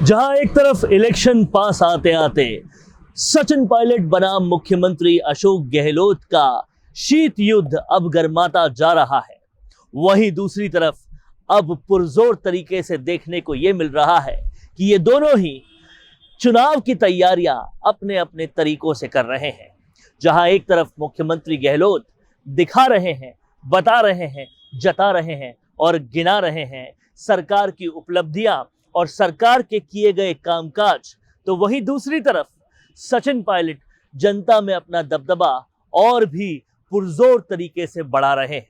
जहां एक तरफ इलेक्शन पास आते आते सचिन पायलट बनाम मुख्यमंत्री अशोक गहलोत का शीत युद्ध अब गर्माता जा रहा है, वहीं दूसरी तरफ अब पुरजोर तरीके से देखने को यह मिल रहा है कि ये दोनों ही चुनाव की तैयारियां अपने अपने तरीकों से कर रहे हैं। जहां एक तरफ मुख्यमंत्री गहलोत दिखा रहे हैं, बता रहे हैं, जता रहे हैं और गिना रहे हैं सरकार की उपलब्धियां और सरकार के किए गए कामकाज, तो वहीं दूसरी तरफ सचिन पायलट जनता में अपना दबदबा और भी पुरजोर तरीके से बढ़ा रहे हैं।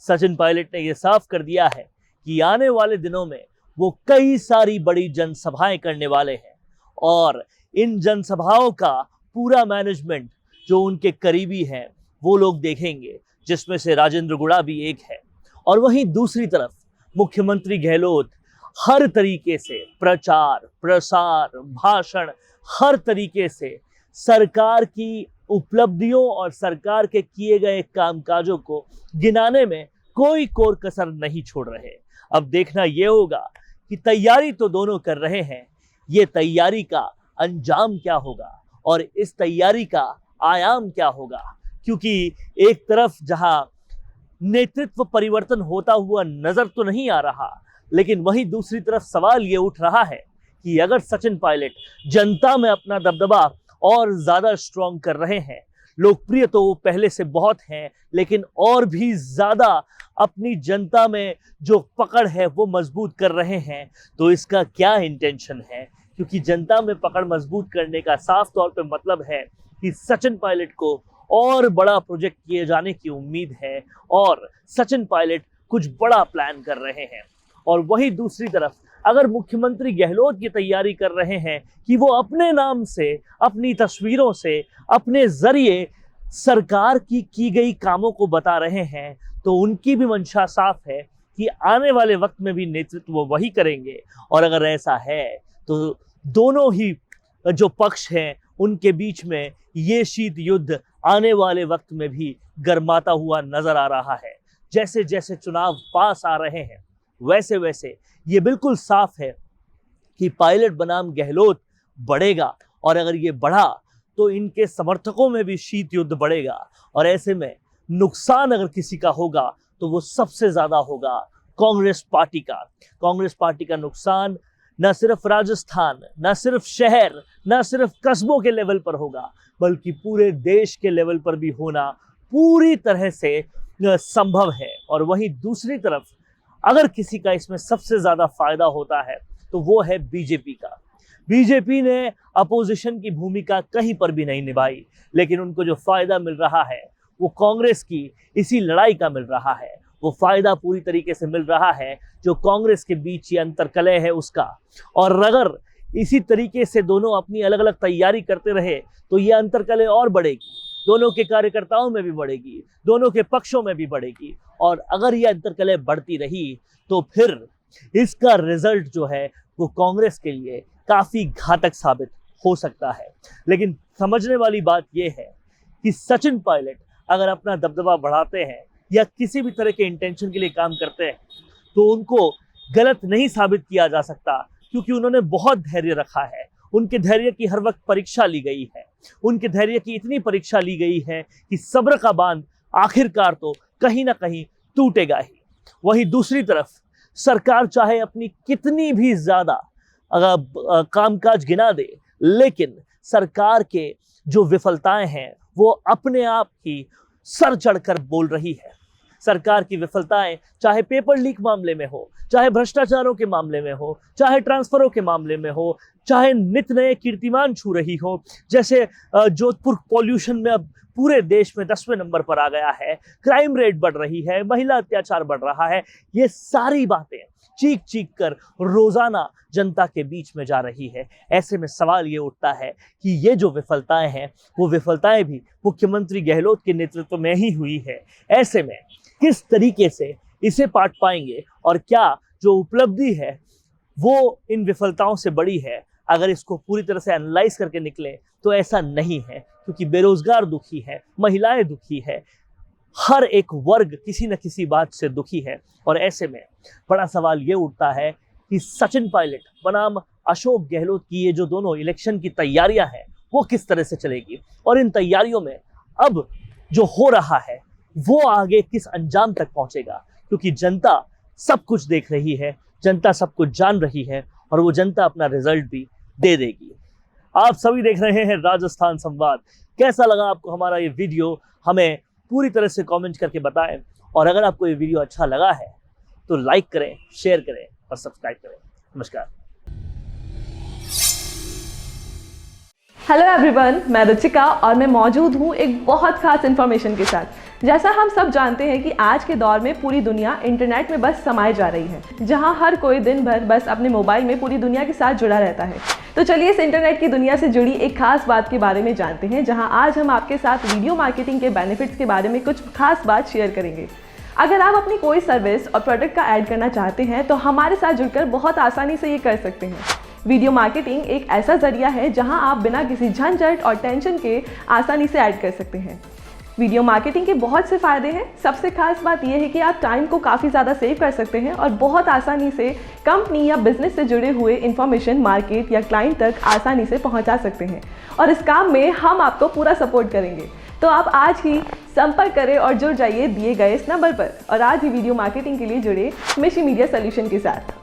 सचिन पायलट ने यह साफ कर दिया है कि आने वाले दिनों में वो कई सारी बड़ी जनसभाएं करने वाले हैं और इन जनसभाओं का पूरा मैनेजमेंट जो उनके करीबी हैं वो लोग देखेंगे, जिसमें से राजेंद्र गुड़ा भी एक है। और वहीं दूसरी तरफ मुख्यमंत्री गहलोत हर तरीके से प्रचार, प्रसार, भाषण, हर तरीके से सरकार की उपलब्धियों और सरकार के किए गए कामकाजों को गिनाने में कोई कोर कसर नहीं छोड़ रहे। अब देखना यह होगा कि तैयारी तो दोनों कर रहे हैं, ये तैयारी का अंजाम क्या होगा और इस तैयारी का आयाम क्या होगा, क्योंकि एक तरफ जहां नेतृत्व परिवर्तन होता हुआ नजर तो नहीं आ रहा, लेकिन वहीं दूसरी तरफ सवाल ये उठ रहा है कि अगर सचिन पायलट जनता में अपना दबदबा और ज्यादा स्ट्रॉन्ग कर रहे हैं, लोकप्रिय तो वो पहले से बहुत हैं, लेकिन और भी ज्यादा अपनी जनता में जो पकड़ है वो मजबूत कर रहे हैं, तो इसका क्या इंटेंशन है? क्योंकि जनता में पकड़ मजबूत करने का साफ तौर पे मतलब है कि सचिन पायलट को और बड़ा प्रोजेक्ट किए जाने की उम्मीद है और सचिन पायलट कुछ बड़ा प्लान कर रहे हैं। और वहीं दूसरी तरफ अगर मुख्यमंत्री गहलोत की तैयारी कर रहे हैं कि वो अपने नाम से, अपनी तस्वीरों से, अपने जरिए सरकार की गई कामों को बता रहे हैं, तो उनकी भी मंशा साफ है कि आने वाले वक्त में भी नेतृत्व वही करेंगे। और अगर ऐसा है तो दोनों ही जो पक्ष हैं उनके बीच में ये शीत युद्ध आने वाले वक्त में भी गर्माता हुआ नजर आ रहा है। जैसे जैसे चुनाव पास आ रहे हैं वैसे वैसे ये बिल्कुल साफ है कि पायलट बनाम गहलोत बढ़ेगा, और अगर ये बढ़ा तो इनके समर्थकों में भी शीत युद्ध बढ़ेगा। और ऐसे में नुकसान अगर किसी का होगा तो वो सबसे ज्यादा होगा कांग्रेस पार्टी का। कांग्रेस पार्टी का नुकसान न सिर्फ राजस्थान, न सिर्फ शहर, न सिर्फ कस्बों के लेवल पर होगा, बल्कि पूरे देश के लेवल पर भी होना पूरी तरह से संभव है। और वहीं दूसरी तरफ अगर किसी का इसमें सबसे ज्यादा फायदा होता है तो वो है बीजेपी का। बीजेपी ने अपोजिशन की भूमिका कहीं पर भी नहीं निभाई, लेकिन उनको जो फायदा मिल रहा है वो कांग्रेस की इसी लड़ाई का मिल रहा है। वो फायदा पूरी तरीके से मिल रहा है जो कांग्रेस के बीच ये अंतरकलह है उसका। और अगर इसी तरीके से दोनों अपनी अलग अलग तैयारी करते रहे तो ये अंतरकलह और बढ़ेगी, दोनों के कार्यकर्ताओं में भी बढ़ेगी, दोनों के पक्षों में भी बढ़ेगी। और अगर ये अंतरकलह बढ़ती रही तो फिर इसका रिजल्ट जो है वो कांग्रेस के लिए काफी घातक साबित हो सकता है। लेकिन समझने वाली बात यह है कि सचिन पायलट अगर अपना दबदबा बढ़ाते हैं या किसी भी तरह के इंटेंशन के लिए काम करते हैं तो उनको गलत नहीं साबित किया जा सकता, क्योंकि उन्होंने बहुत धैर्य रखा है। उनके धैर्य की हर वक्त परीक्षा ली गई है, उनके धैर्य की इतनी परीक्षा ली गई है कि सब्र का बांध आखिरकार तो कहीं ना कहीं टूटेगा ही। वहीं दूसरी तरफ सरकार चाहे अपनी कितनी भी ज्यादा कामकाज गिना दे, लेकिन सरकार के जो विफलताएं हैं वो अपने आप ही सर चढ़कर बोल रही है। सरकार की विफलताएं चाहे पेपर लीक मामले में हो, चाहे भ्रष्टाचारों के मामले में हो, चाहे ट्रांसफरों के मामले में हो, चाहे नित नए कीर्तिमान छू रही हो, जैसे जोधपुर पॉल्यूशन में अब पूरे देश में 10वें नंबर पर आ गया है, क्राइम रेट बढ़ रही है, महिला अत्याचार बढ़ रहा है, ये सारी बातें चीख चीख कर रोजाना जनता के बीच में जा रही है। ऐसे में सवाल ये उठता है कि ये जो विफलताएं हैं वो विफलताएं भी मुख्यमंत्री गहलोत के नेतृत्व में ही हुई है। ऐसे में किस तरीके से इसे पाट पाएंगे और क्या जो उपलब्धि है वो इन विफलताओं से बड़ी है, अगर इसको पूरी तरह से एनालाइज करके निकले तो ऐसा नहीं है, क्योंकि बेरोजगार दुखी है, महिलाएं दुखी है, हर एक वर्ग किसी न किसी बात से दुखी है। और ऐसे में बड़ा सवाल ये उठता है कि सचिन पायलट बनाम अशोक गहलोत की ये जो दोनों इलेक्शन की तैयारियां हैं वो किस तरह से चलेगी, और इन तैयारियों में अब जो हो रहा है वो आगे किस अंजाम तक पहुंचेगा, क्योंकि जनता सब कुछ देख रही है, जनता सब कुछ जान रही है, और वो जनता अपना रिजल्ट भी दे देगी। आप सभी देख रहे हैं राजस्थान संवाद। कैसा लगा आपको हमारा ये वीडियो, हमें पूरी तरह से कमेंट करके बताएं, और अगर आपको ये वीडियो अच्छा लगा है तो लाइक करें, शेयर करें और सब्सक्राइब करें। नमस्कार। हेलो एवरीवन, मैं रुचिका और मैं मौजूद हूँ एक बहुत खास इन्फॉर्मेशन के साथ। जैसा हम सब जानते हैं कि आज के दौर में पूरी दुनिया इंटरनेट में बस समाई जा रही है, जहाँ हर कोई दिन भर बस अपने मोबाइल में पूरी दुनिया के साथ जुड़ा रहता है। तो चलिए इस इंटरनेट की दुनिया से जुड़ी एक खास बात के बारे में जानते हैं, जहाँ आज हम आपके साथ वीडियो मार्केटिंग के बेनिफिट्स के बारे में कुछ खास बात शेयर करेंगे। अगर आप अपनी कोई सर्विस और प्रोडक्ट का ऐड करना चाहते हैं तो हमारे साथ जुड़कर बहुत आसानी से ये कर सकते हैं। वीडियो मार्केटिंग एक ऐसा जरिया है जहां आप बिना किसी झंझट और टेंशन के आसानी से ऐड कर सकते हैं। वीडियो मार्केटिंग के बहुत से फ़ायदे हैं। सबसे खास बात यह है कि आप टाइम को काफ़ी ज़्यादा सेव कर सकते हैं और बहुत आसानी से कंपनी या बिजनेस से जुड़े हुए इन्फॉर्मेशन मार्केट या क्लाइंट तक आसानी से पहुंचा सकते हैं, और इस काम में हम आपको पूरा सपोर्ट करेंगे। तो आप आज ही संपर्क करें और जुड़ जाइए दिए गए इस नंबर पर, और आज ही वीडियो मार्केटिंग के लिए जुड़े मिशी मीडिया सोल्यूशन के साथ।